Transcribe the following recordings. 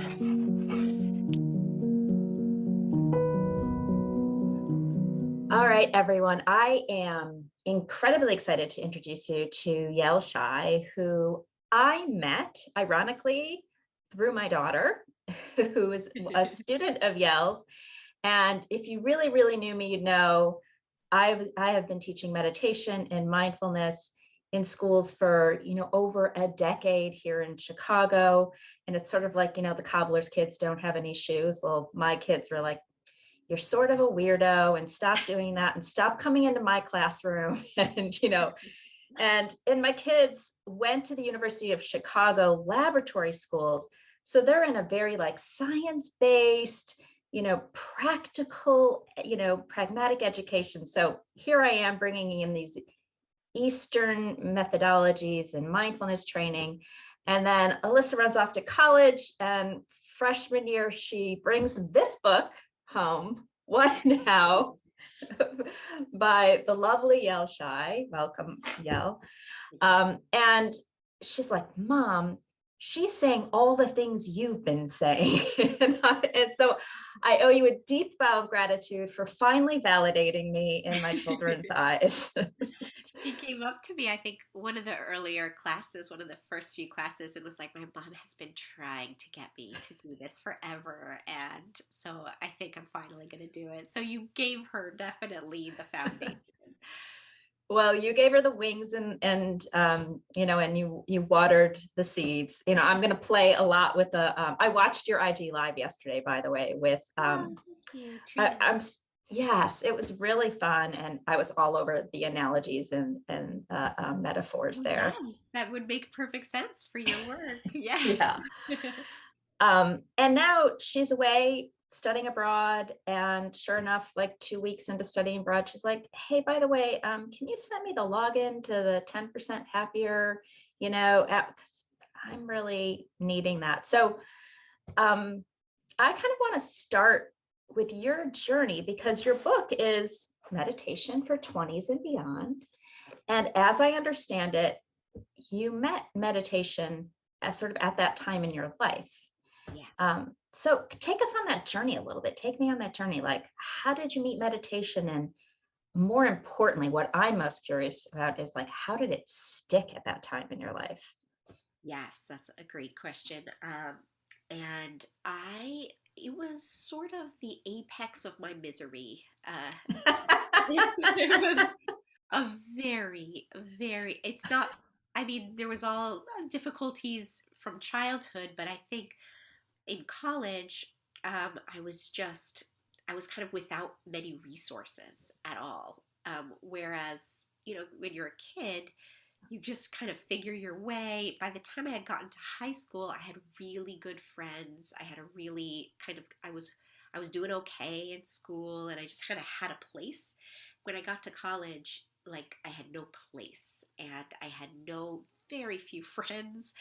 All right, everyone. I am incredibly excited to introduce you to Yael Shai, who I met, ironically, through my daughter, who is a student of Yael's. And if you really, really knew me, you'd know I have been teaching meditation and mindfulness in schools for, over a decade here in Chicago. And it's sort of like, the cobbler's kids don't have any shoes. Well, my kids were like, you're sort of a weirdo and stop doing that and stop coming into my classroom. And my kids went to the University of Chicago laboratory schools. So they're in a very like science-based, practical, pragmatic education. So here I am bringing in these Eastern methodologies and mindfulness training. And then Alyssa runs off to college, and freshman year, she brings this book home, What Now, by the lovely Yael Shai. Welcome, Yael. And she's like, Mom, she's saying all the things you've been saying. And so I owe you a deep vow of gratitude for finally validating me in my children's eyes. She came up to me, I think, one of the earlier classes, one of the first few classes, and was like, my mom has been trying to get me to do this forever. And so I think I'm finally going to do it. So you gave her definitely the foundation. Well, you gave her the wings and you watered the seeds. I'm going to play a lot with the. I watched your IG live yesterday, by the way. With Oh, thank you. I, Trina. I'm yes, it was really fun, and I was all over the analogies and metaphors Oh, there. yes, that would make perfect sense for your work. Yes. Yeah. And now she's away studying abroad. And sure enough, like 2 weeks into studying abroad, she's like, hey, by the way, can you send me the login to the 10% happier, app? 'Cause I'm really needing that. So I kind of want to start with your journey because your book is Meditation for 20s and Beyond. And as I understand it, you met meditation as sort of at that time in your life. Yes. So take us on that journey a little bit. Take me on that journey. Like, how did you meet meditation? And more importantly, what I'm most curious about is like, how did it stick at that time in your life? Yes, that's a great question. And it was sort of the apex of my misery. It was a it's not, I mean, there was all difficulties from childhood, but I think in college, I was kind of without many resources at all. Whereas, when you're a kid, you just kind of figure your way. By the time I had gotten to high school, I had really good friends. I had a really I was doing okay in school, and I just kind of had a place. When I got to college, like I had no place, and I had no very few friends,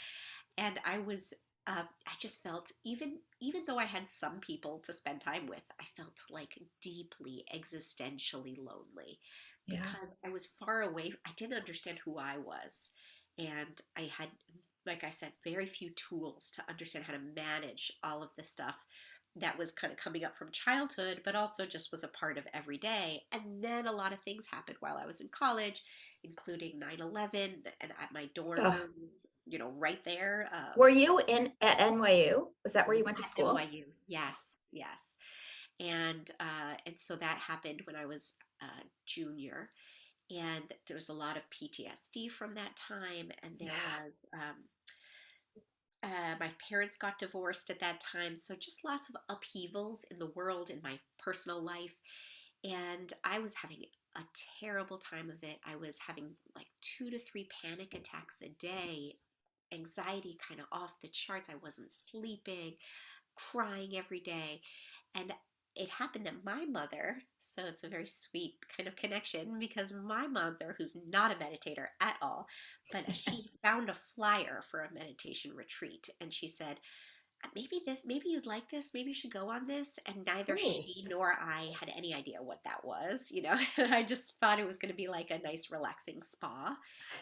and I just felt, even though I had some people to spend time with, I felt like deeply existentially lonely Yeah. because I was far away. I didn't understand who I was. And I had, like I said, very few tools to understand how to manage all of the stuff that was kind of coming up from childhood, but also just was a part of every day. And then a lot of things happened while I was in college, including 9/11 and at my dorm Oh, room, right there. were you in at NYU? Was that where you went to At school? NYU. Yes, yes. And so that happened when I was junior, and there was a lot of PTSD from that time. And there Yeah. was my parents got divorced at that time, so just lots of upheavals in the world, in my personal life, and I was having a terrible time of it. I was having like 2 to 3 panic attacks a day, anxiety kind of off the charts. I wasn't sleeping, crying every day. And it happened that my mother, so it's a very sweet kind of connection because my mother, who's not a meditator at all, but she found a flyer for a meditation retreat, and she said, maybe you'd like this, maybe you should go on this. And neither Oh. she nor I had any idea what that was. And I just thought it was going to be like a nice, relaxing spa.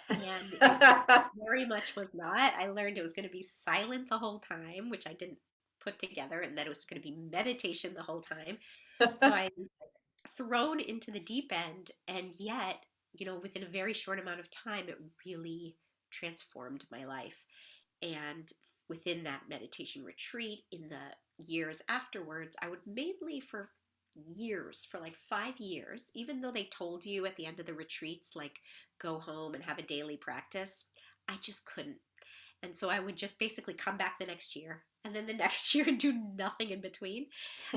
And it very much was not. I learned it was going to be silent the whole time, which I didn't put together and that it was going to be meditation the whole time. So I was thrown into the deep end, and yet, within a very short amount of time, it really transformed my life. And within that meditation retreat, in the years afterwards, I would mainly for years, for like 5 years, even though they told you at the end of the retreats, like go home and have a daily practice, I just couldn't. And so I would just basically come back the next year and then the next year and do nothing in between.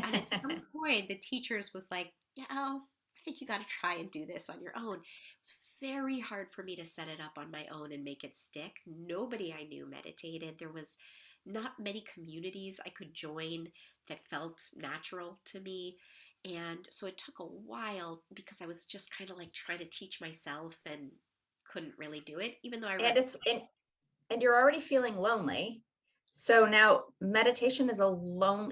And at some point, the teachers was like, yeah, oh, I think you got to try and do this on your own. It was very hard for me to set it up on my own and make it stick. Nobody I knew meditated. There was not many communities I could join that felt natural to me. And so it took a while because I was just kind of like trying to teach myself and couldn't really do it, even though I read and the it's book. and you're already feeling lonely. So now meditation is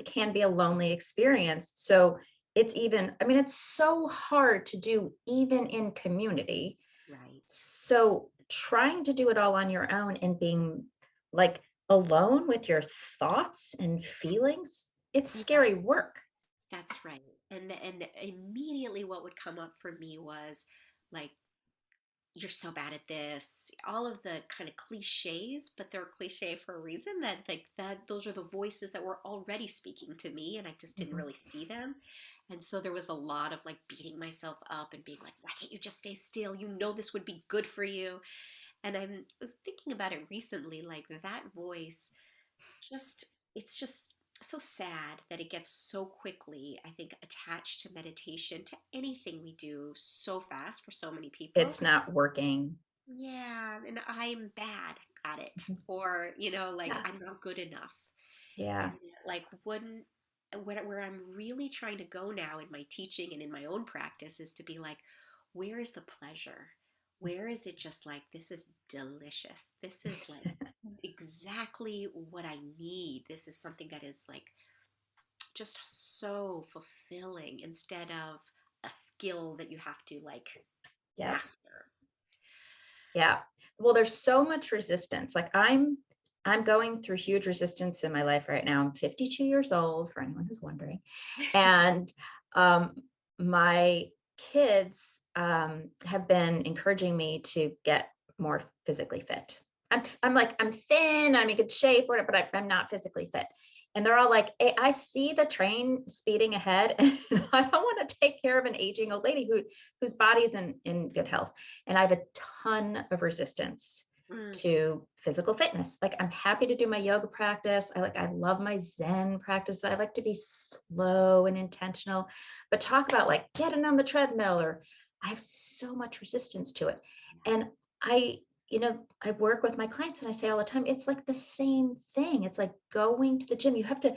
can be a lonely experience. So it's even, I mean, it's so hard to do even in community. Right. So trying to do it all on your own and being like alone with your thoughts and feelings, it's Yeah, scary work. that's right. And immediately what would come up for me was like, you're so bad at this, all of the kind of cliches, but they're cliche for a reason, that like that those are the voices that were already speaking to me and I just didn't Mhm. really see them. And so there was a lot of like beating myself up and being like, why can't you just stay still, this would be good for you. And I was thinking about it recently, like that voice, just it's just so sad that it gets so quickly, I think, attached to meditation, to anything we do so fast for so many people. It's not working. Yeah, and I'm bad at it, Mhm. or like I'm Yes. not good enough. Yeah. And like where I'm really trying to go now in my teaching and in my own practice is to be like, where is the pleasure? Where is it just like, this is delicious. This is like exactly what I need. This is something that is like just so fulfilling instead of a skill that you have to like Yep. master. Yeah. Well, there's so much resistance. Like I'm going through huge resistance in my life right now. I'm 52 years old, for anyone who's wondering. And um, my kids have been encouraging me to get more physically fit. I'm like, I'm thin, I'm in good shape, whatever, but I'm not physically fit. And they're all like, hey, I see the train speeding ahead, and I don't want to take care of an aging old lady whose body is in good health. And I have a ton of resistance Mm, to physical fitness. Like I'm happy to do my yoga practice. I love my Zen practice. I like to be slow and intentional, but talk about like getting on the treadmill, or I have so much resistance to it. And I, I work with my clients and I say all the time, it's like the same thing. It's like going to the gym. You have to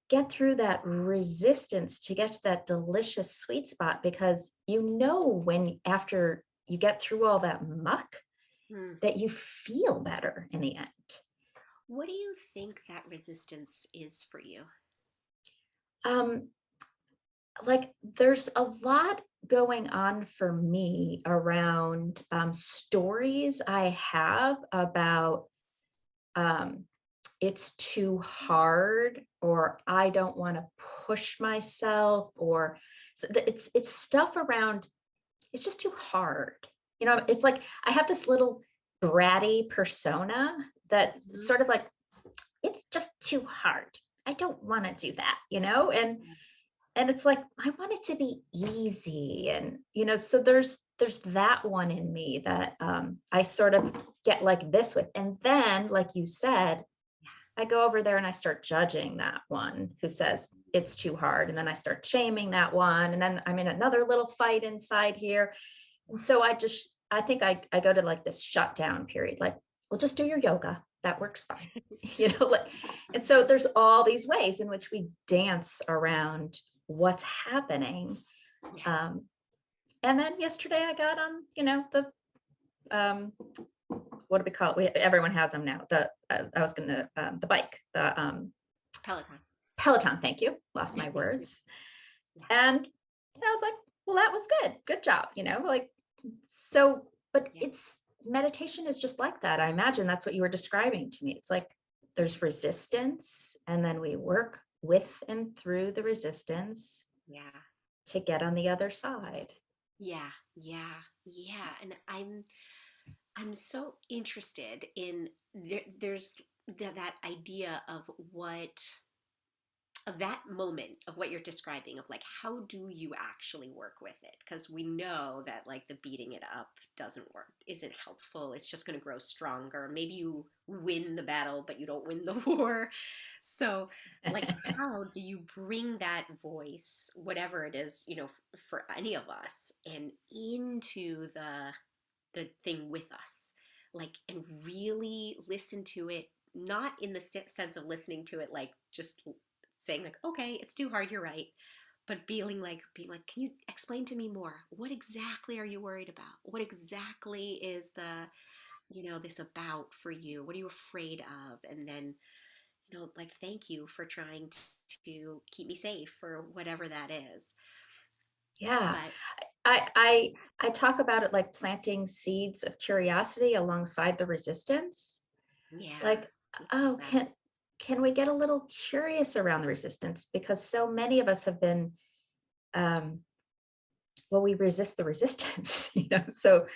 get through that resistance to get to that delicious sweet spot, because when after you get through all that muck, mm. that you feel better in the end. What do you think that resistance is for you? Um, like there's a lot going on for me around stories I have about um, it's too hard, or I don't want to push myself, or it's stuff around it's just too hard. It's like I have this little bratty persona that's Mhm. sort of like, it's just too hard. I don't want to do that, Yes. and it's like I want it to be easy, and so there's that one in me that I sort of get like this with, and then like you said, I go over there and I start judging that one who says it's too hard, and then I start shaming that one, and then I'm in another little fight inside here. And so I think I go to like this shutdown period, like, well, just do your yoga. That works fine. Like, and so there's all these ways in which we dance around what's happening. Yeah. Um, and then yesterday I got on, the what do we call it? Everyone has them now. I was gonna the bike, the Peloton. Peloton. Thank you. Lost my words. Yes. And I was like, well, that was good. Good job. Like, so, but Yeah. it's meditation is just like that. I imagine that's what you were describing to me. It's like Yeah. there's resistance, and then we work with and through the resistance Yeah. to get on the other side. Yeah. Yeah. Yeah. And I'm so interested in there's that idea of what of that moment of what you're describing of like how do you actually work with it, because we know that like the beating it up doesn't work, isn't helpful, it's just going to grow stronger. Maybe you win the battle but you don't win the war. So like how do you bring that voice, whatever it is, for any of us, and into the thing with us, like, and really listen to it, not in the sense of listening to it like just saying like, okay, it's too hard, you're right, but being like, can you explain to me more? What exactly are you worried about? What exactly is this about for you? What are you afraid of? And then, like, thank you for trying to keep me safe or whatever that is. Yeah. But I talk about it like planting seeds of curiosity alongside the resistance. yeah, Like, I love oh, that. can we get a little curious around the resistance? Because so many of us have been, um, well, we resist the resistance, So,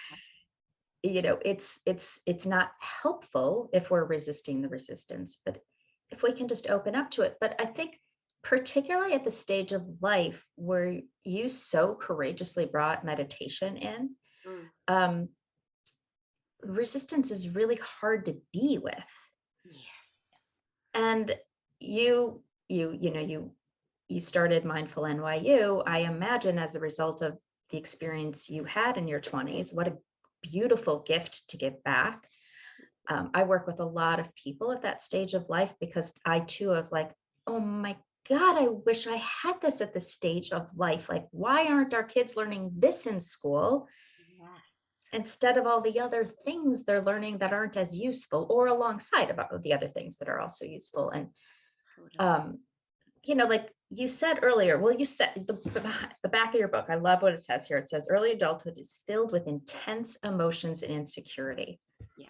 it's not helpful if we're resisting the resistance, but if we can just open up to it. But I think particularly at the stage of life where you so courageously brought meditation in, Mm, um, resistance is really hard to be with. yes. And you started Mindful NYU, I imagine, as a result of the experience you had in your 20s. What a beautiful gift to give back. I work with a lot of people at that stage of life because I too was like, oh my God, I wish I had this at this stage of life. Like, why aren't our kids learning this in school Yes. instead of all the other things they're learning that aren't as useful, or alongside about the other things that are also useful? And Totally. um, like you said earlier, well, you said the back of your book, I love what it says here. It says early adulthood is filled with intense emotions and insecurity, Yeah.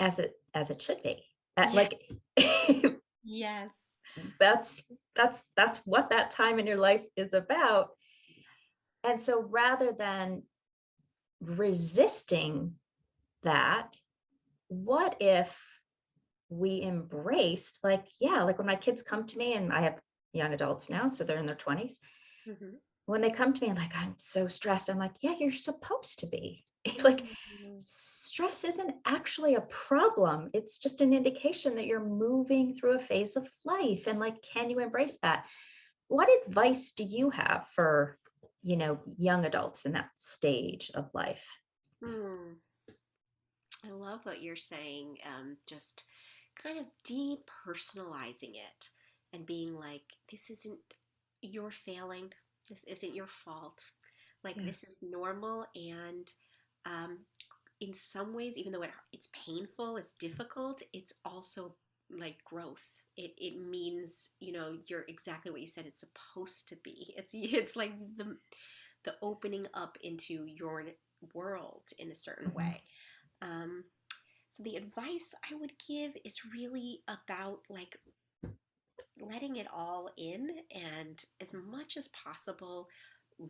as it should be. Yeah. Like Yes. that's what that time in your life is about. Yes. And so rather than resisting that, what if we embraced, like, yeah, like when my kids come to me, and I have young adults now, so they're in their 20s. Mm-hmm. When they come to me and like, I'm so stressed, I'm like, yeah, you're supposed to be. Like, Mm-hmm. stress isn't actually a problem. It's just an indication that you're moving through a phase of life. And like, can you embrace that? What advice do you have for, young adults in that stage of life? Hmm. I love what you're saying. Just kind of depersonalizing it and being like, this isn't your failing. This isn't your fault. Like, Yeah. this is normal. And um, in some ways, even though it's painful, it's difficult, it's also like growth. It means, you're exactly what you said. It's supposed to be. It's like the opening up into your world in a certain Mhm. way. Um, so the advice I would give is really about like letting it all in, and as much as possible,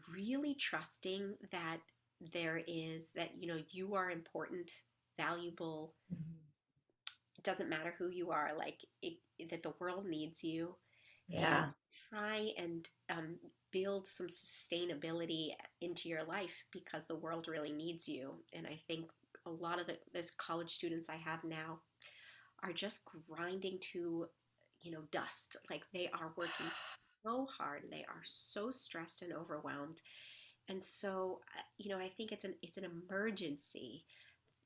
really trusting that you are important, valuable. Mhm. It doesn't matter who you are, like that the world needs you, and Yeah. try and build some sustainability into your life because the world really needs you. And I think a lot of those college students I have now are just grinding to, dust. Like they are working so hard. They are so stressed and overwhelmed. And so, I think it's an emergency.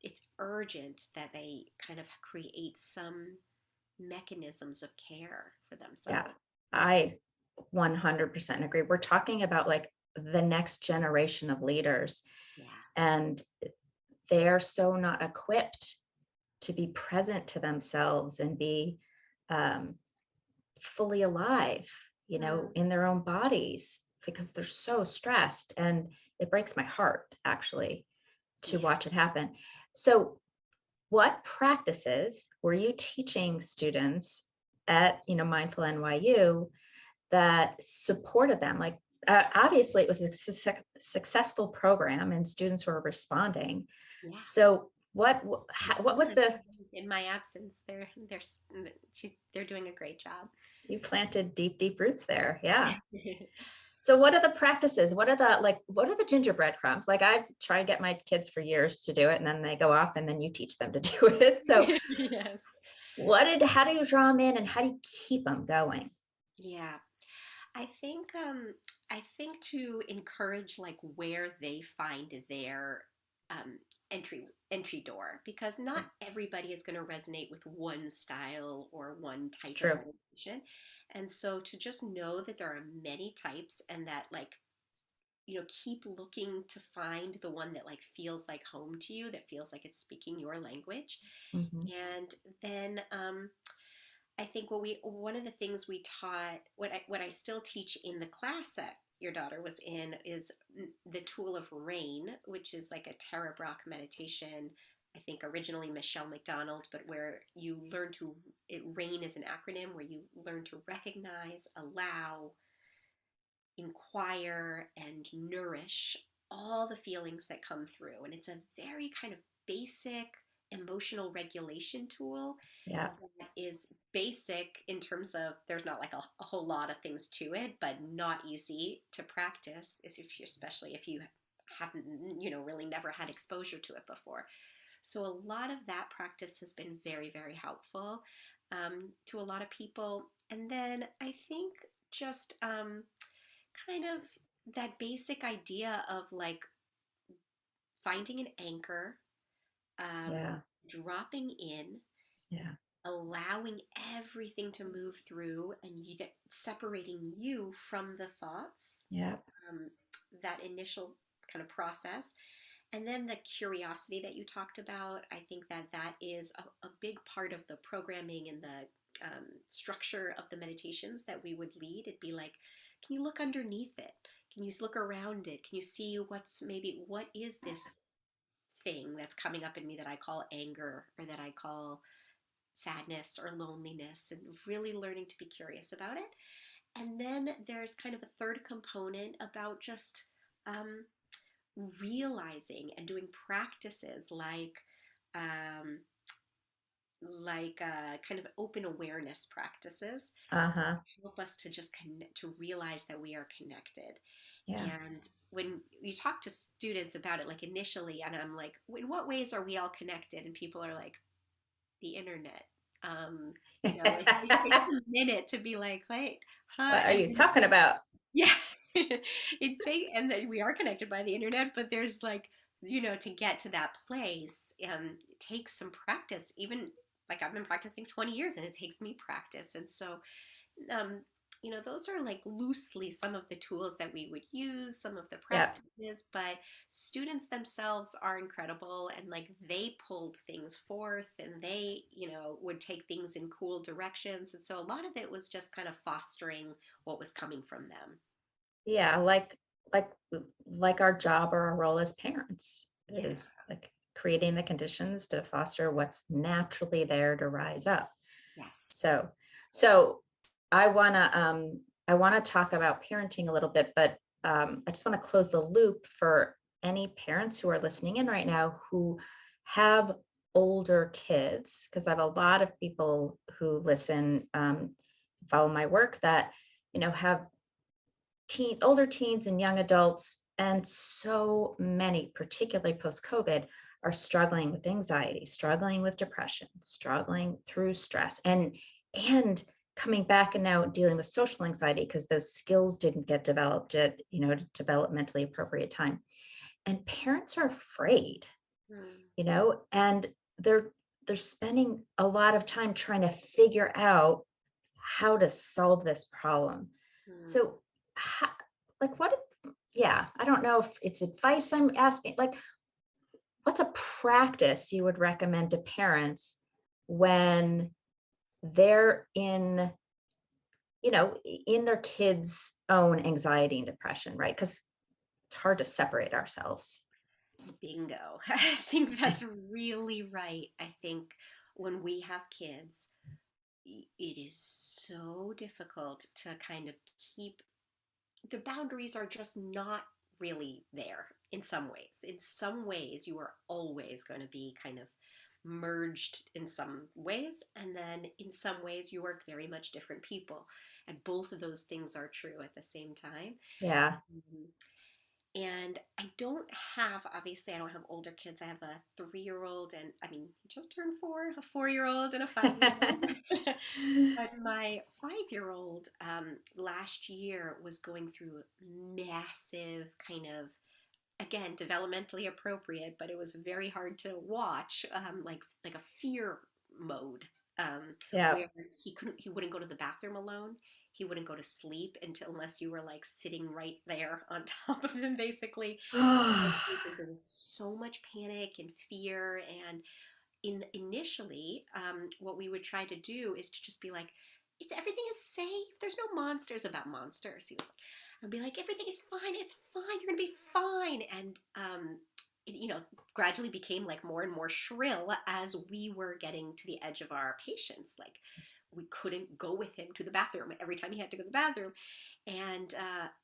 It's urgent that they kind of create some mechanisms of care for Yeah. themselves. I 100% agree. We're talking about like the next generation of leaders, Yeah. and they're so not equipped to be present to themselves and be um, fully alive, Mm, in their own bodies, because they're so stressed. And it breaks my heart, actually, to yeah. watch it happen. So, what practices were you teaching students at, Mindful NYU that supported them. Like, obviously it was a successfful program and students were responding. Yeah. So And what still was is. the, In my absence, they're doing a great job. you planted deep, deep roots there. Yeah. So what are the practices? What are the gingerbread crumbs? Like, I've tried to get my kids for years to do it, and then they go off and then you teach them to do it. So Yes. how do you draw them in and how do you keep them going? Yeah. I think I think to encourage like where they find their um, entry door, because not everybody is going to resonate with one style or one It's type of true. meditation. And so to just know that there are many types, and that like, keep looking to find the one that like feels like home to you, that feels like it's speaking your language. Hmm. And then I think one of the things we taught, what I still teach in the class that your daughter was in, is the tool of rain, which is like a Tara Brach meditation. I think originally Michelle McDonald, but where you learn RAIN is an acronym where you learn to recognize, allow, inquire, and nourish all the feelings that come through. And it's a very kind of basic emotional regulation tool Yeah. that is basic in terms of there's not like a whole lot of things to it, but not easy to practice, especially if you haven't, really never had exposure to it before. So a lot of that practice has been very, very helpful to a lot of people. And then I think just kind of that basic idea of like finding an anchor, um, Yeah. dropping in, Yeah. allowing everything to move through, and separating you from the thoughts, Yeah. um, that initial kind of process. And then the curiosity that you talked about, I think that is a big part of the programming and the structure of the meditations that we would lead. It'd be like, can you look underneath it? Can you look around it? Can you see what is this thing that's coming up in me that I call anger, or that I call sadness or loneliness, and really learning to be curious about it. And then there's kind of a third component about just um, realizing and doing practices um, kind of open awareness practices that Uh-huh. help us to just connect, to realize that we are connected. Yeah. And when you talk to students about it, like initially, and I'm like, in what ways are we all connected? And people are like, the internet. Like it takes a minute to be like, wait, huh? What are And you then, talking about? yeah, and then we are connected by the internet, but there's like, to get to that place, it takes some practice. Even like I've been practicing 20 years, and it takes me practice. And so um, those are like loosely some of the tools that we would use, some of the Yeah. practices, but students themselves are incredible, and like they pulled things forth, and they, would take things in cool directions. And so a lot of it was just kind of fostering what was coming from them. Yeah. Like like our job or our role as parents Yeah. is like creating the conditions to foster what's naturally there to rise up. Yes. So, so I wanna talk about parenting a little bit, but I just want to close the loop for any parents who are listening in right now who have older kids, because I have a lot of people who listen, follow my work that have older teens and young adults, and so many, particularly post-COVID, are struggling with anxiety, struggling with depression, struggling through stress, and coming back and now dealing with social anxiety because those skills didn't get developed at developmentally appropriate time. And parents are afraid, Mm, and they're they're spending a lot of time trying to figure out how to solve this problem. mm. So, how, like, yeah, I don't know if it's advice I'm asking. Like, what's a practice you would recommend to parents when they're in their kids' own anxiety and depression, right? Because it's hard to separate ourselves. Bingo. I think that's really right. I think when we have kids, it is so difficult to kind of keep the boundaries are just not really there in some ways. In some ways, you are always going to be kind of merged in some ways, and then in some ways, you are very much different people. And both of those things are true at the same time. Yeah. Mhm. And I don't have, obviously, I don't have older kids. I have a 3-year-old, and I mean, he just turned four, a 4-year-old, and a 5-year-old. But my 5-year-old last year was going through massive kind of, again, developmentally appropriate, but it was very hard to watch, like a fear mode, Yeah. where he wouldn't go to the bathroom alone. He wouldn't go to sleep until unless you were like sitting right there on top of him, basically. There was so much panic and fear, and initially, what we would try to do is to just be like, it's everything is safe. There's no monsters about monsters. He was like, I'd be like, everything is fine. It's fine. You're gonna be fine. And it, gradually became like more and more shrill as we were getting to the edge of our patience. Like we couldn't go with him to the bathroom every time he had to go to the bathroom, and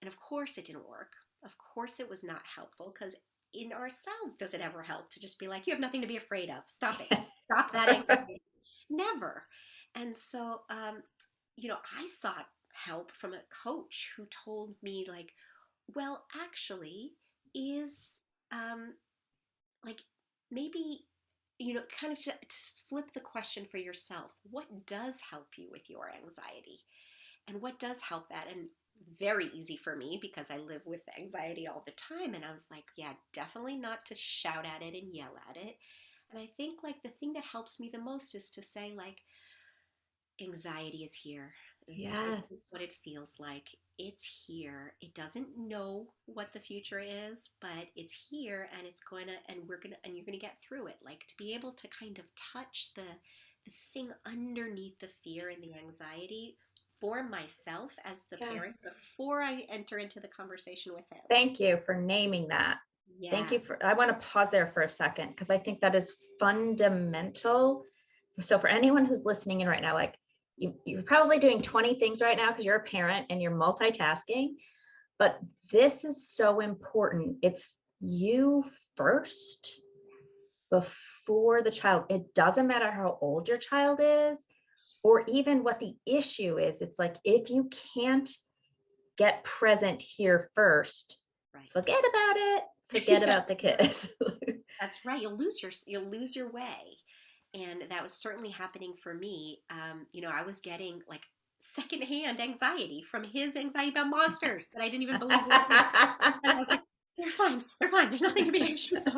of course it didn't work. Of course it was not helpful because in ourselves does it ever help to just be like, you have nothing to be afraid of. Stop it. Stop that anxiety. Never. And so, I sought help from a coach who told me, like, well, actually, is like maybe, kind of to flip the question for yourself. What does help you with your anxiety? And what does help that? And very easy for me because I live with anxiety all the time. And I was like, yeah, definitely not to shout at it and yell at it. And I think like the thing that helps me the most is to say, like, anxiety is here. This is Yes. what it feels like. It's here. It doesn't know what the future is, but it's here and it's going to, and and you're going to get through it. Like to be able to kind of touch the thing underneath the fear and the anxiety for myself as the parent Yes. before I enter into the conversation with him. Thank you for naming that. Thank you Yes. for, I want to pause there for a second because I think that is fundamental. So for anyone who's listening in right now, like you're probably doing 20 things right now because you're a parent and you're multitasking, but this is so important. It's you first Yes. before the child. It doesn't matter how old your child is or even what the issue is. It's like, if you can't get present here first, Right. forget about it. Forget about That's the right. kids. That's right. You'll lose your way, and that was certainly happening for me. I was getting like secondhand anxiety from his anxiety about monsters that I didn't even believe were real, and I was like, "They're fine. They're fine. There's nothing to be anxious of."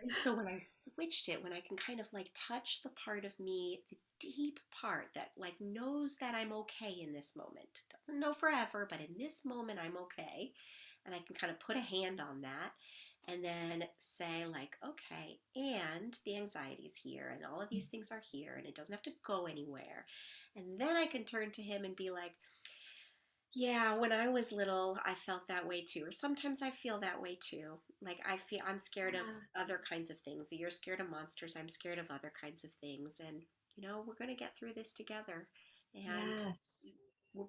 And so when I switched it, when I can kind of like touch the part of me, the deep part that like knows that I'm okay in this moment, doesn't know forever, but in this moment I'm okay, and I can kind of put a hand on that and then say like, okay, and the anxiety's here and all of these things are here and it doesn't have to go anywhere. And then I can turn to him and be like, yeah, when I was little I felt that way too, or sometimes I feel that way too. Like I'm scared of Yeah. other kinds of things. You're scared of monsters, I'm scared of other kinds of things, and we're going to get through this together. And Yes.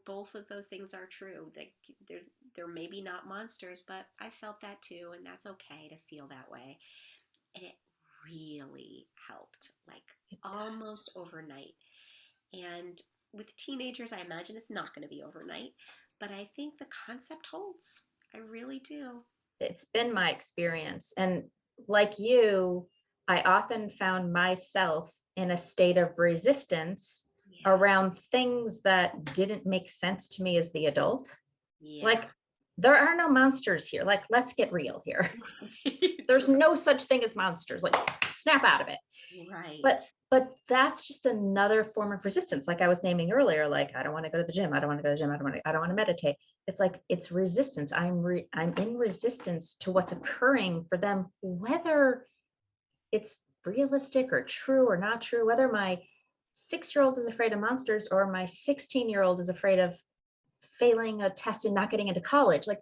both of those things are true. Like they're maybe not monsters, but I felt that too, and that's okay to feel that way. And it really helped, like It does. almost overnight. And with teenagers, I imagine it's not going to be overnight, but I think the concept holds. I really do. It's been my experience. And like you, I often found myself in a state of resistance Yeah. around things that didn't make sense to me as the adult. Like, Yeah. there are no monsters here. Like, let's get real here. Right. There's no such thing as monsters. Like, snap out of it. Right. But that's just another form of resistance, like I was naming earlier. Like, I don't want to go to the gym, I don't want to go to the gym, I don't want to meditate. It's like, it's resistance. I'm in resistance to what's occurring for them, whether it's realistic or true or not true, whether my 6-year-old is afraid of monsters or my 16-year-old is afraid of failing a test and not getting into college. Like,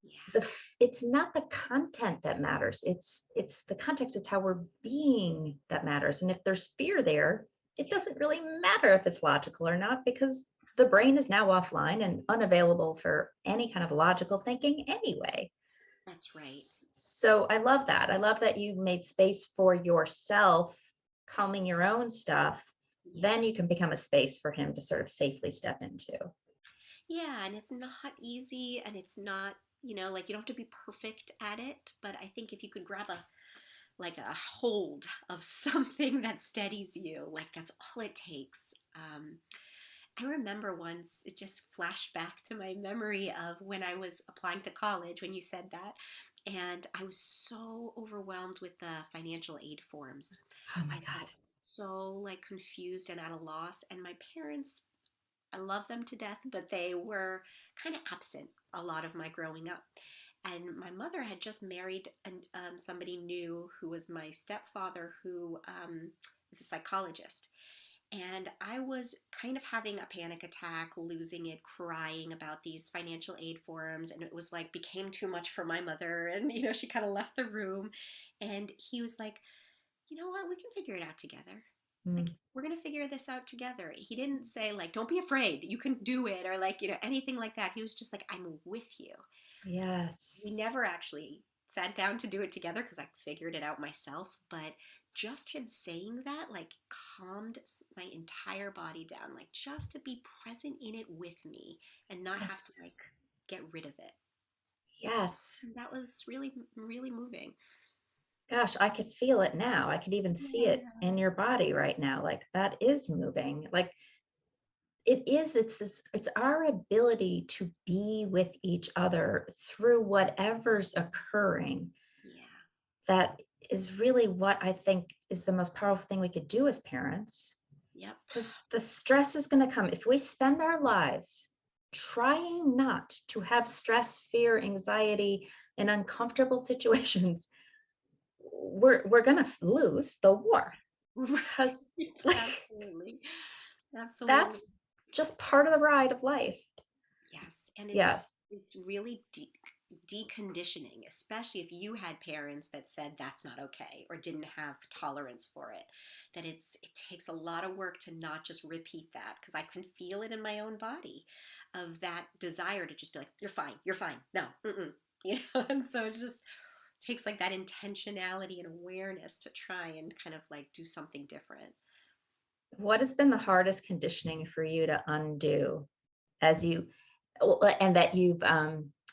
Yeah. it's not the content that matters, it's the context, it's how we're being that matters. And if there's fear there, it Yeah, doesn't really matter if it's logical or not because the brain is now offline and unavailable for any kind of logical thinking anyway. that's right. So I love that. I love that you made space for yourself, calming your own stuff. Then Yeah. you can become a space for him to sort of safely step into. Yeah, and it's not easy and it's not, like you don't have to be perfect at it, but I think if you could grab a hold of something that steadies you, like that's all it takes. I remember once it just flashed back to my memory of when I was applying to college when you said that. And I was so overwhelmed with the financial aid forms. Oh my I God. felt so like confused and at a loss. And my parents, I love them to death, but they were kind of absent a lot of my growing up. And my mother had just married somebody new who was my stepfather, who is a psychologist. And I was kind of having a panic attack, losing it, crying about these financial aid forms. And it was like, became too much for my mother. And, she kind of left the room. And he was like, you know what? We can figure it out together. Like, Mm, we're going to figure this out together. He didn't say, like, don't be afraid. You can do it. Or, like, anything like that. He was just like, I'm with you. We yes. never actually sat down to do it together because I figured it out myself. But just him saying that, like, calmed my entire body down, like, just to be present in it with me and not have to, Yes. like, get rid of it. Yes. And that was really, really moving. Gosh, I could feel it now. I could even see it Yeah. in your body right now. Like that is moving. Like it is, it's our ability to be with each other through whatever's occurring Yeah. that is really what I think is the most powerful thing we could do as parents. Yep. Because the stress is going to come. If we spend our lives trying not to have stress, fear, anxiety, and uncomfortable situations, we're going to lose the war. Right. Because like Absolutely. Absolutely. that's just part of the ride of life. Yes, and it's Yes. it's really deconditioning, especially if you had parents that said that's not okay or didn't have tolerance for it. That it takes a lot of work to not just repeat that because I can feel it in my own body of that desire to just be like, you're fine, no, mm-mm. And so it just takes like that intentionality and awareness to try and kind of like do something different. What has been the hardest conditioning for you to undo as you and that you've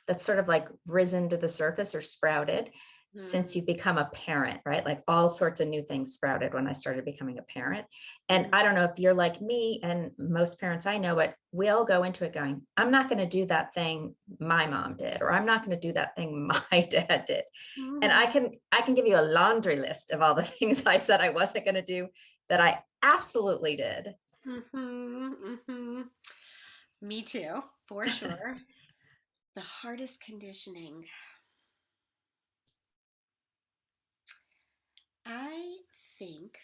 that's sort of like risen to the surface or sprouted since Hmm. you become a parent, right? Like all sorts of new things sprouted when I started becoming a parent. And Hmm. I don't know if you're like me and most parents I know, but we all go into it going, I'm not going to do that thing my mom did, or I'm not going to do that thing my dad did. And Hmm. I can give you a laundry list of all the things I said I wasn't going to do that I absolutely did. Hmm. Hmm. Me too, for sure. The hardest conditioning. I think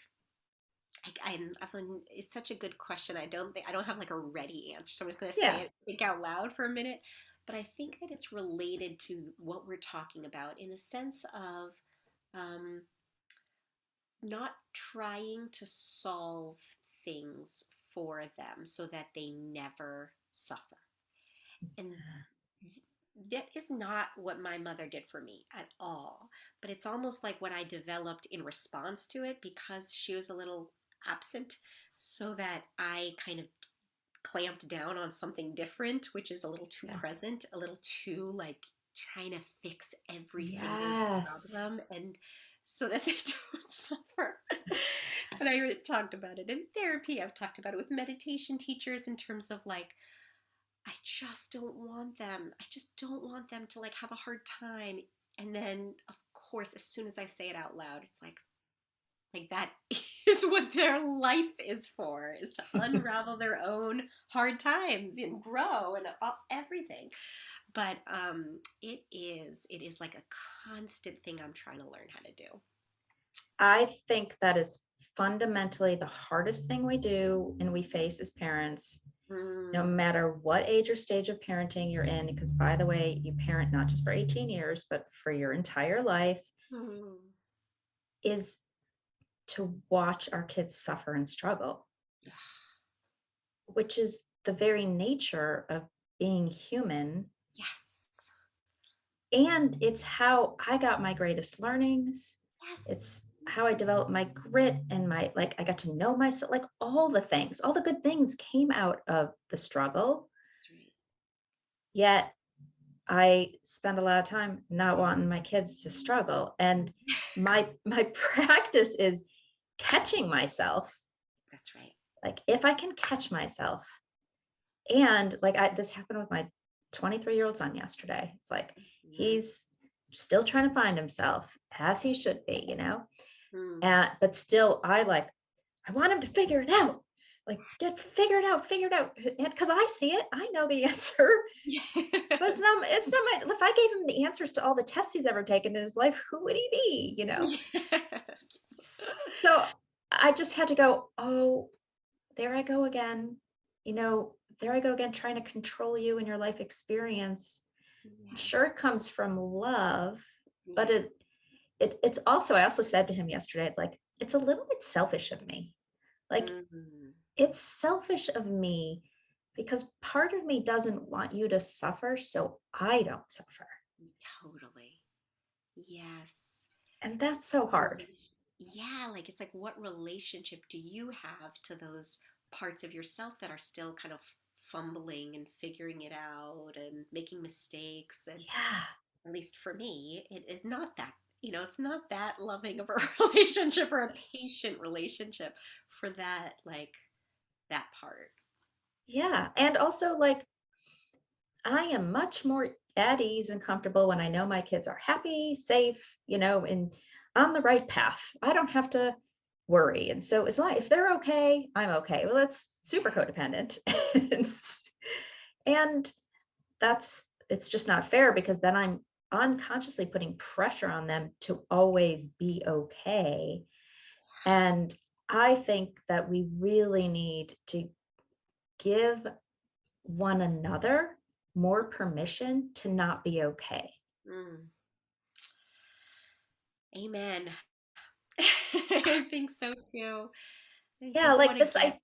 it's such a good question. I don't have like a ready answer, so I'm just going to say Yeah. it, think out loud for a minute. But I think that it's related to what we're talking about in a sense of um, not trying to solve things for them so that they never suffer. And that is not what my mother did for me at all. But it's almost like what I developed in response to it because she was a little absent, so that I kind of clamped down on something different, which is a little too Yeah. present, a little too like trying to fix every single Yes. problem and so that they don't suffer. And I talked about it in therapy. I've talked about it with meditation teachers in terms of like I just don't want them. I just don't want them to like have a hard time. And then of course, as soon as I say it out loud, it's like that is what their life is for, is to unravel their own hard times and grow and everything. But it is like a constant thing I'm trying to learn how to do. I think that is fundamentally the hardest thing we do and we face as parents, no Mm, matter what age or stage of parenting you're in. Because, by the way, you parent not just for 18 years, but for your entire life, mm, is to watch our kids suffer and struggle. which is the very nature of being human. Yes. And it's how I got my greatest learnings. Yes. It's how I developed my grit and my, like, I got to know myself, like all the things, all the good things came out of the struggle. That's right. Yet I spend a lot of time not wanting my kids to struggle. And my practice is catching myself. That's right. Like if I can catch myself, and like this happened with my 23-year-old son yesterday. It's like Mhm. he's still trying to find himself as he should be, you know. Mm. And but still I want him to figure it out. Like get figure it out. And because I see it, I know the answer. But Yes. it's not my, if I gave him the answers to all the tests he's ever taken in his life, who would he be, you know? Yes. So I just had to go, oh, there I go again. You know, there I go again trying to control you and your life experience. Yes. Sure, it comes from love, but Yeah. it's also, I also said to him yesterday, like, it's a little bit selfish of me. Like, Mhm. it's selfish of me because part of me doesn't want you to suffer, so I don't suffer. Totally. Yes. And It's that's so hard. yeah, like it's like what relationship do you have to those parts of yourself that are still kind of fumbling and figuring it out and making mistakes? And Yeah. at least for me, it is not that, it's not that loving of a relationship or a patient relationship for that, like that part. Yeah. And also, like, I am much more at ease and comfortable when I know my kids are happy, safe, you know, and on the right path. I don't have to worry. And so as long if they're okay, I'm okay. Well, that's super codependent. And that's it's just not fair because then I'm unconsciously putting pressure on them to always be okay. And I think that we really need to give one another more permission to not be okay. Mm. Amen. I think so too. I Yeah, think like what a gift.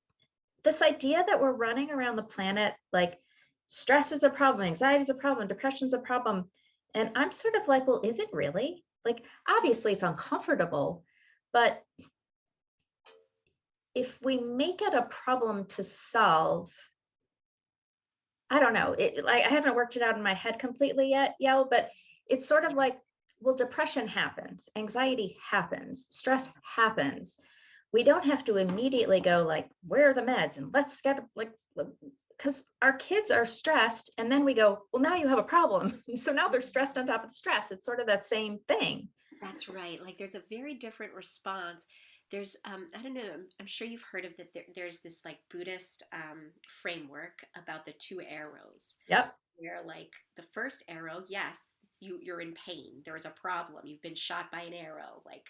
this idea that we're running around the planet like stress is a problem, anxiety is a problem, depression's a problem. And I'm sort of like, well, is it really? Like obviously it's uncomfortable, but if we make it a problem to solve, I don't know. It like I haven't worked it out in my head completely yet, Yael, but it's sort of Yeah. like, well, depression happens, anxiety happens, stress happens. We don't have to immediately go like, where are the meds? And let's get like because our kids are stressed, and then we go, well, now you have a problem. So now they're stressed on top of the stress. It's sort of that same thing. That's right. Like there's a very different response. There's, I don't know, I'm sure you've heard of that. There's this like Buddhist framework about the two arrows, Yep. where like the first arrow, yes, you're in pain. There is a problem. You've been shot by an arrow. Like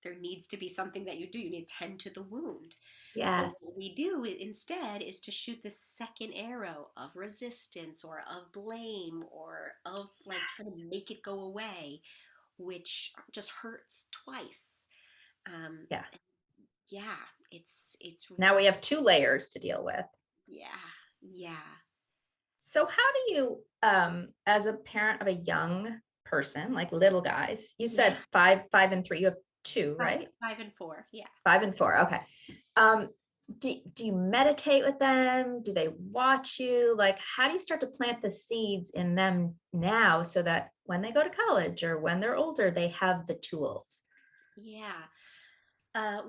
there needs to be something that you do. You need to tend to the wound. But Yes. what we do instead is to shoot the second arrow of resistance or of blame or of like trying to Yes. make it go away, which just hurts twice. Um, Yeah. yeah, it's Now we really have two layers to deal with. yeah, yeah, So how do you, as a parent of a young person, like little guys, you yeah. said five and three, you have two, Five, right? 5 and 4. Yeah. 5 and 4. Okay. Um, do you meditate with them? Do they watch you? Like, how do you start to plant the seeds in them now so that when they go to college or when they're older, they have the tools? Yeah.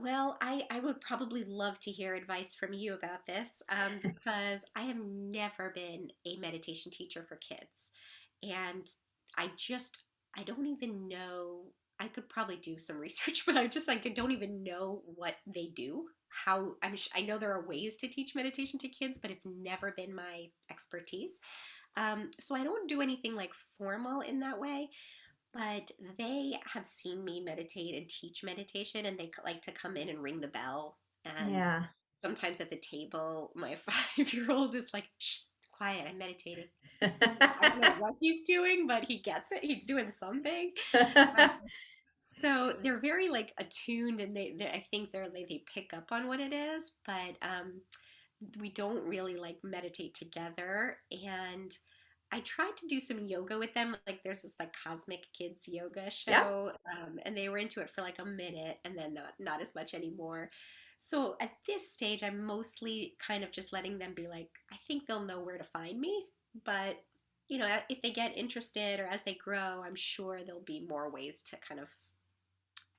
Well, I would probably love to hear advice from you about this because I have never been a meditation teacher for kids. And I just, I don't even know. I could probably do some research, but I just like I don't even know what they do. How I know there are ways to teach meditation to kids, but it's never been my expertise. So I don't do anything like formal in that way. But they have seen me meditate and teach meditation, and they like to come in and ring the bell. And Yeah. sometimes at the table, my 5-year-old is like, "Shh, quiet, I'm meditating." I don't know what he's doing, but he gets it. He's doing something. So they're very like attuned, and they I think they pick up on what it is, but we don't really like meditate together. And I tried to do some yoga with them. Like there's this like Cosmic Kids yoga Yeah. show, and they were into it for like a minute, and then not as much anymore. So at this stage, I'm mostly kind of just letting them be like, I think they'll know where to find me, but if they get interested or as they grow, I'm sure there'll be more ways to kind of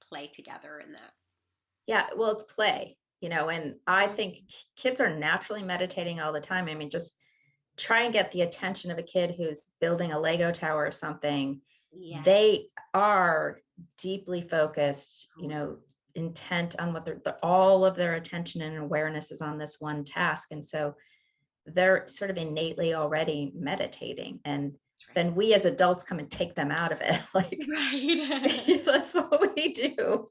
play together in that. Yeah, well, it's play, and I think kids are naturally meditating all the time. I mean, just try and get the attention of a kid who's building a Lego tower or something. Yes. They are deeply focused, intent on what all of their attention and awareness is on this one task. And so they're sort of innately already meditating. And That's right. then we as adults come and take them out of it. Like Right. that's what we do.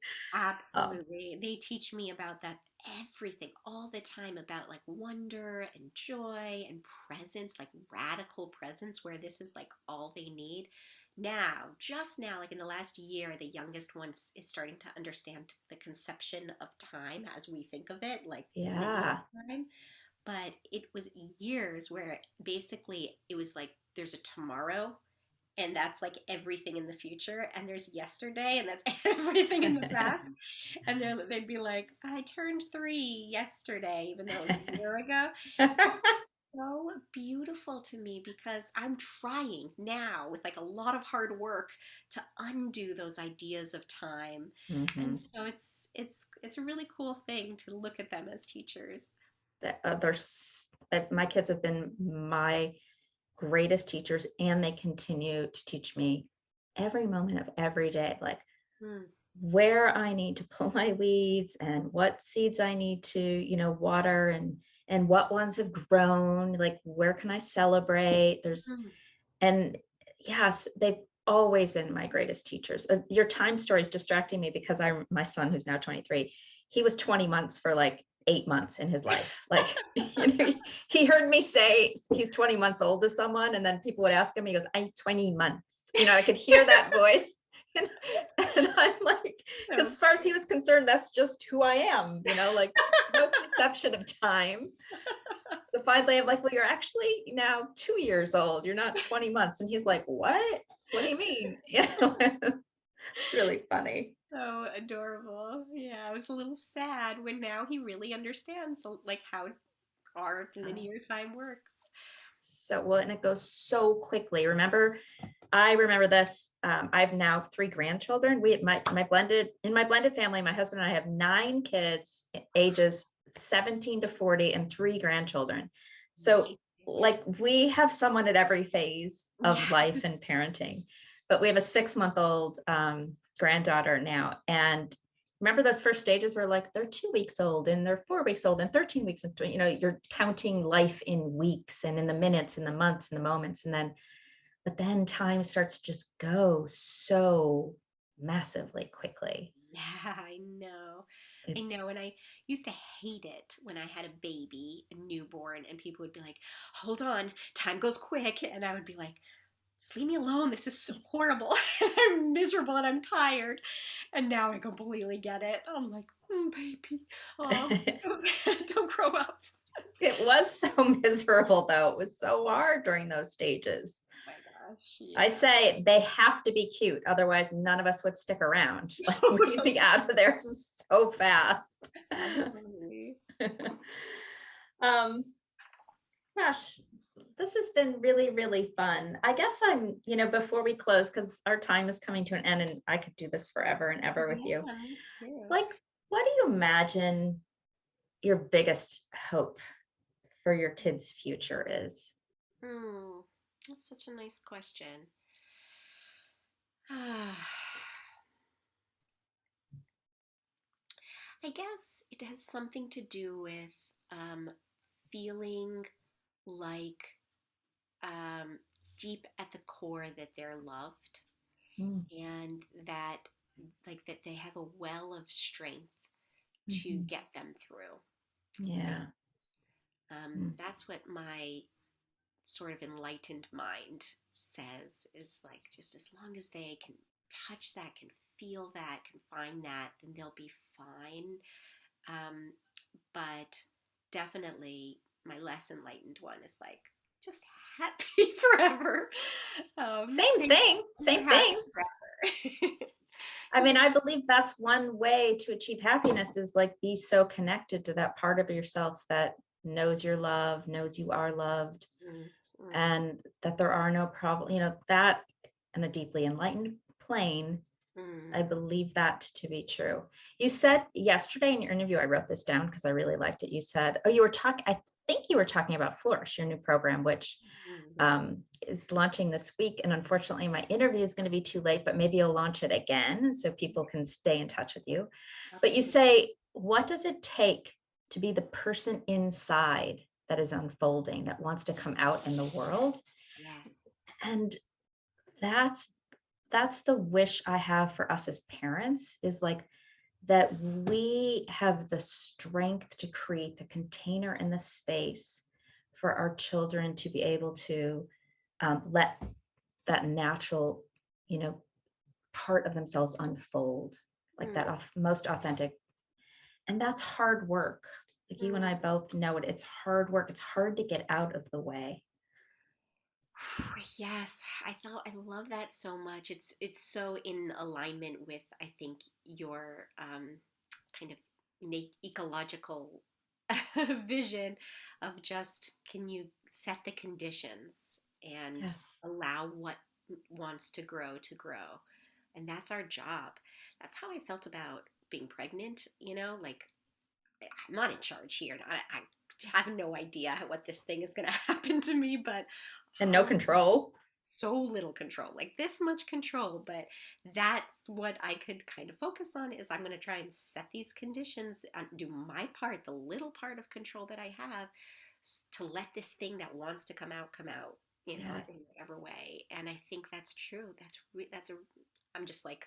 Um, Absolutely. They teach me about that everything all the time, about like wonder and joy and presence, like radical presence, where this is like all they need. Now, just now, like in the last year, the youngest one is starting to understand the conception of time as we think of it, like linear yeah. time. But it was years where basically it was like there's a tomorrow, and that's like everything in the future, and there's yesterday, and that's everything in the past. And they'd be like, I turned 3 yesterday, even though it was a year ago. It's so beautiful to me because I'm trying now with like a lot of hard work to undo those ideas of time. And hmm so it's a really cool thing to look at them as teachers. my kids have been my greatest teachers, and they continue to teach me every moment of every day, like Mm, where I need to pull my weeds and what seeds I need to, water, and what ones have grown, like where can I celebrate? mm, And yes, they've always been my greatest teachers. Your time story is distracting me because my son, who's now 23, he was 20 months for like 8 months in his life. Like, he heard me say he's 20 months old to someone, and then people would ask him, he goes, I'm 20 months. I could hear that voice. And, and I'm like, because so as far as he was concerned, that's just who I am, like no conception of time. So finally, I'm like, well, you're actually now 2 years old. You're not 20 months. And he's like, what? What do you mean? It's really funny. so adorable. Yeah, I was a little sad when now he really understands like how our Uh, linear time works. So well, and it goes so quickly. I remember this. I have now 3 grandchildren. We my blended family, my husband and I have 9 kids, ages 17 to 40, and 3 grandchildren. So Amazing. like we have someone at every phase of Yeah. life and parenting. But we have a 6-month-old granddaughter now. And remember those first stages where like they're 2 weeks old and they're 4 weeks old and 13 weeks, and you're counting life in weeks and in the minutes and the months and the moments. But then time starts to just go so massively quickly. Yeah, I know. I know. It's And I used to hate it when I had a baby, a newborn, and people would be like, hold on, time goes quick. And I would be like, just leave me alone. This is so horrible. I'm miserable and I'm tired. And now I completely get it. I'm like, baby, oh, it don't grow up. was so miserable though. It was so hard during those stages. My gosh, I yeah. say they have to be cute, otherwise none of us would stick around. Like we'd be out of there so fast. Absolutely. um Gosh, this has been really, really fun. I guess before we close, because our time is coming to an end and I could do this forever and ever with you. Yeah, me too. Like, what do you imagine your biggest hope for your kids' future is? Hmm, that's such a nice question. I guess it has something to do with um, feeling like um, deep at the core that they're loved, Mm, and that like that they have a well of strength to mhm. get them through Yeah. things. Mm, That's what my sort of enlightened mind says, is like just as long as they can touch that, can feel that, can find that, then they'll be fine. Um, but definitely my less enlightened one is like, just happy forever. Same Stay thing, same happy thing. forever. I mean, I believe that's one way to achieve happiness is like be so connected to that part of yourself that knows you're loved, knows you are loved, Mm, mm, and that there are no problem, that in a deeply enlightened plane. I mm. believe that to be true. You said yesterday in your interview, I wrote this down because I really liked it. You said, oh, I think you were talking about Flourish, your new program, which Yes. is launching this week. And unfortunately, my interview is going to be too late, but maybe you'll launch it again so people can stay in touch with you. But you Absolutely. say, what does it take to be the person inside that is unfolding, that wants to come out in the world? Yes. And that's that's the wish I have for us as parents, is like that we have the strength to create the container and the space for our children to be able to let that natural, you know, part of themselves unfold, like that Mm, most authentic. And that's hard work. Like you and I mm. both know it. It's hard work. It's hard to get out of the way. Yes, I love that so much. It's so in alignment with, I think, your kind of ecological vision of just, can you set the conditions and Yes. allow what wants to grow. And that's our job. That's how I felt about being pregnant, like, I'm not in charge here. I have no idea what this thing is going to happen to me, but And no oh, control. so little control, like this much control. But that's what I could kind of focus on, is I'm going to try and set these conditions and do my part, the little part of control that I have, to let this thing that wants to come out, in Yes. whatever way. And I think that's true. I'm just like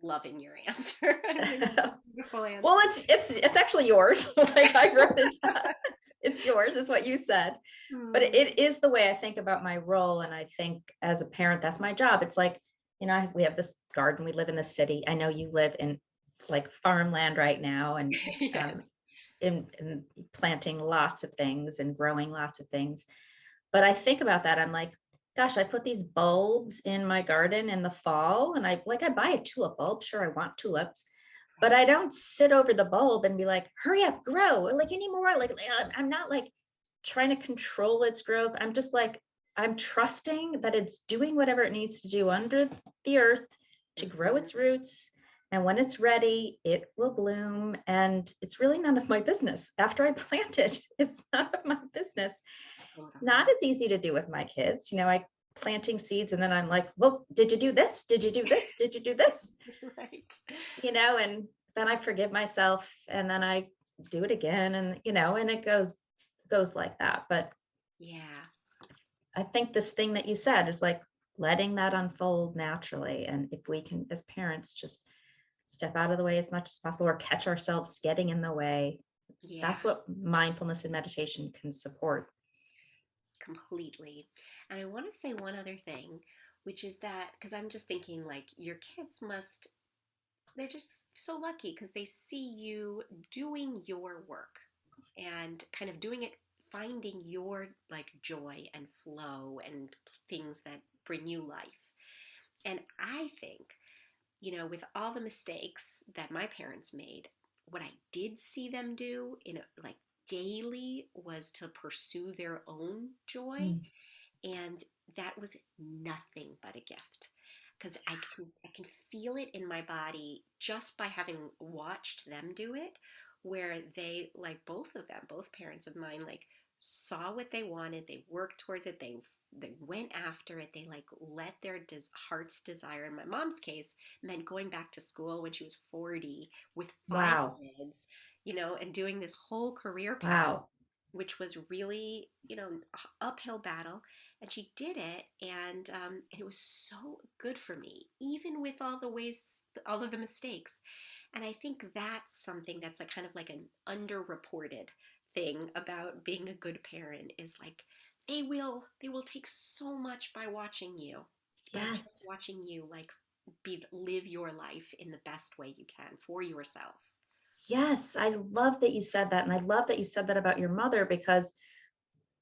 loving your answer. I think it's a beautiful Well, answer. it's actually yours. Like I wrote it down. It's yours, is what you said. But Hmm. it is the way I think about my role. And I think as a parent, that's my job. It's like, we have this garden, we live in the city. I know you live in like farmland right now, and Yes. um, in planting lots of things and growing lots of things. But I think about that. I'm like, gosh, I put these bulbs in my garden in the fall, and I buy a tulip bulb. Sure, I want tulips, but I don't sit over the bulb and be like, hurry up, grow. Like, you need more. Like, I'm not like trying to control its growth. I'm just like, I'm trusting that it's doing whatever it needs to do under the earth to grow Hmm. its roots. And when it's ready, it will bloom. And it's really none of my business. After I plant it, it's none of my business. Not Totally. as easy to do with my kids. I planting seeds, and then I'm like, well, did you do this? Did you do this? Did you do this? Right. And then I forgive myself, and then I do it again, and it goes like that. But Yeah. I think this thing that you said is like letting that unfold naturally. And if we can, as parents, just step out of the way as much as possible, or catch ourselves getting in the way, Yeah. that's what mindfulness and meditation can support. Completely. And I want to say one other thing, which is that, because I'm just thinking, like, your kids must, they're just so lucky because they see you doing your work and kind of doing it, finding your like joy and flow and things that bring you life. And I think, with all the mistakes that my parents made, what I did see them do like daily was to pursue their own joy, Mm. and that was nothing but a gift, because I can feel it in my body just by having watched them do it, where they, like, both of them, both parents of mine, like, saw what they wanted, they worked towards it, they went after it, they like let their heart's desire, in my mom's case, meant going back to school when she was 40 with 5 Wow. kids, and doing this whole career path, Wow. which was really, uphill battle. And she did it, and it was so good for me, even with all the ways, all of the mistakes. And I think that's something that's like kind of like an underreported thing about being a good parent, is like, they will take so much by watching you, by just Yes. watching you, like, live your life in the best way you can for yourself. Yes, I love that you said that. And I love that you said that about your mother, because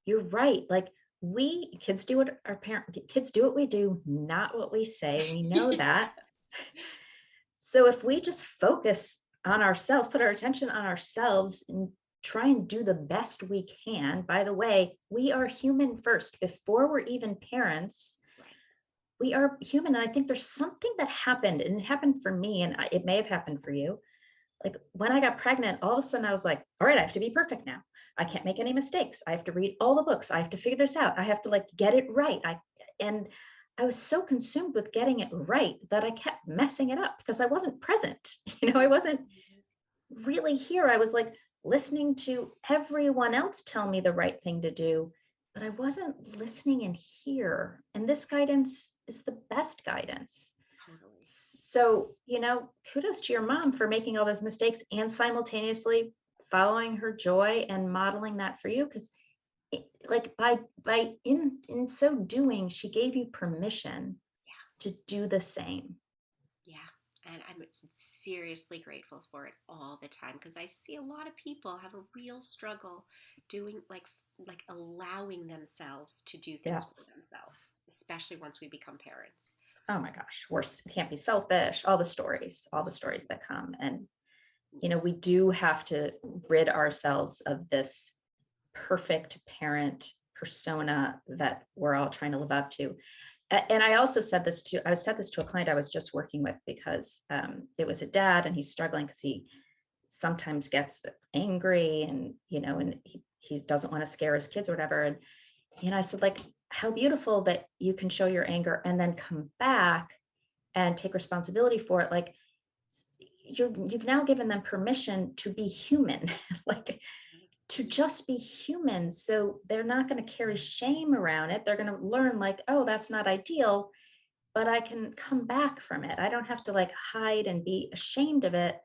you're right. Like, we kids do what our kids do what we do, not what we say. We know that. So if we just focus on ourselves, put our attention on ourselves and try and do the best we can. By the way, we are human first. Before we're even parents, Right. we are human. And I think there's something that happened, and it happened for me, and it may have happened for you. Like, when I got pregnant, all of a sudden I was like, all right, I have to be perfect now. I can't make any mistakes. I have to read all the books. I have to figure this out. I have to like get it right. And I was so consumed with getting it right that I kept messing it up because I wasn't present. I wasn't really here. I was like listening to everyone else tell me the right thing to do, but I wasn't listening in here. And this guidance is the best guidance. Totally. So, kudos to your mom for making all those mistakes and simultaneously following her joy and modeling that for you. Because, like, by in so doing, she gave you permission to do the same. Yeah. And I'm seriously grateful for it all the time, because I see a lot of people have a real struggle doing like allowing themselves to do Yeah. things for themselves, especially once we become parents. Oh my gosh, can't be selfish. All the stories that come, and we do have to rid ourselves of this perfect parent persona that we're all trying to live up to. And I also said this to a client I was just working with, because it was a dad, and he's struggling because he sometimes gets angry, and he doesn't want to scare his kids or whatever. And I said, like, how beautiful that you can show your anger and then come back and take responsibility for it. Like, you've now given them permission to be human, like, to just be human. So they're not going to carry shame around it. They're going to learn, like, oh, that's not ideal, but I can come back from it. I don't have to like hide and be ashamed of it.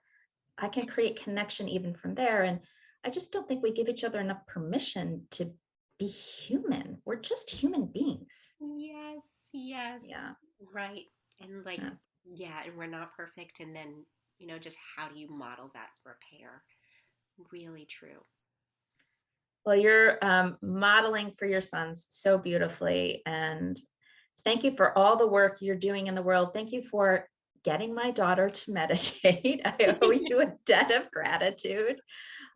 I can create connection even from there. And I just don't think we give each other enough permission to be human. We're just human beings. Yes, yes. Yeah. Right. And like, Yeah. yeah, and we're not perfect. And then, just how do you model that repair? Really true. Well, you're modeling for your sons so beautifully. And thank you for all the work you're doing in the world. Thank you for getting my daughter to meditate. I owe you a debt of gratitude.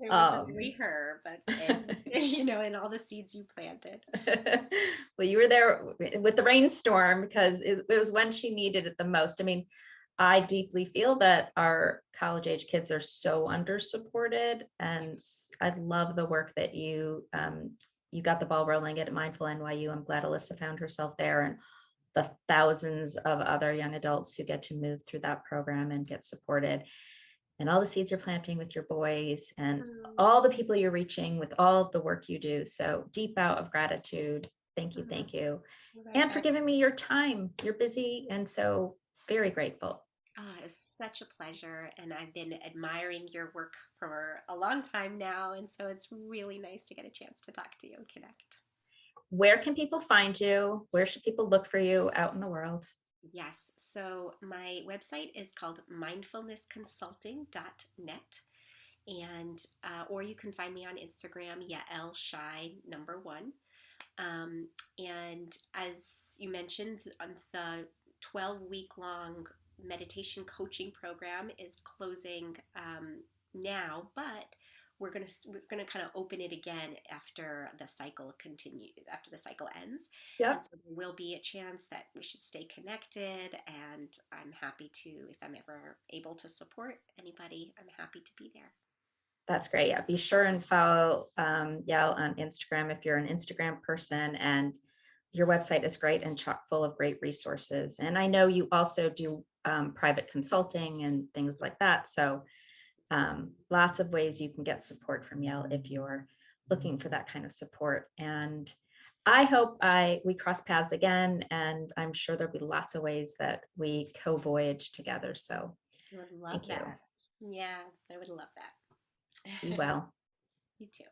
It wasn't Um, really her, but and and all the seeds you planted. well, you were there with the rainstorm because it was when she needed it the most. I mean, I deeply feel that our college age kids are so under supported, and I love the work that you got the ball rolling at MindfulNYU. I'm glad Alyssa found herself there, and the thousands of other young adults who get to move through that program and get supported, and all the seeds you're planting with your boys, and all the people you're reaching with all of the work you do. So deep out of gratitude. Thank you. Thank you. And for giving me your time. You're busy. And so very grateful. Oh, it was such a pleasure. And I've been admiring your work for a long time now. And so it's really nice to get a chance to talk to you and connect. Where can people find you? Where should people look for you out in the world? Yes. So my website is called mindfulnessconsulting.net. And, or you can find me on Instagram, Yael Shy #1. And as you mentioned, the 12-week long meditation coaching program is closing now, but we're gonna kind of open it again after the cycle ends. And Yep. so there will be a chance that we should stay connected, and I'm happy to, if I'm ever able to support anybody, I'm happy to be there. That's great. Yeah. Be sure and follow Yael on Instagram if you're an Instagram person. And your website is great and chock full of great resources. And I know you also do private consulting and things like that. So lots of ways you can get support from Yael if you're looking for that kind of support. And I hope we cross paths again, and I'm sure there'll be lots of ways that we co-voyage together. So I would love thank you. that. Yeah, I would love that. Be well. You too.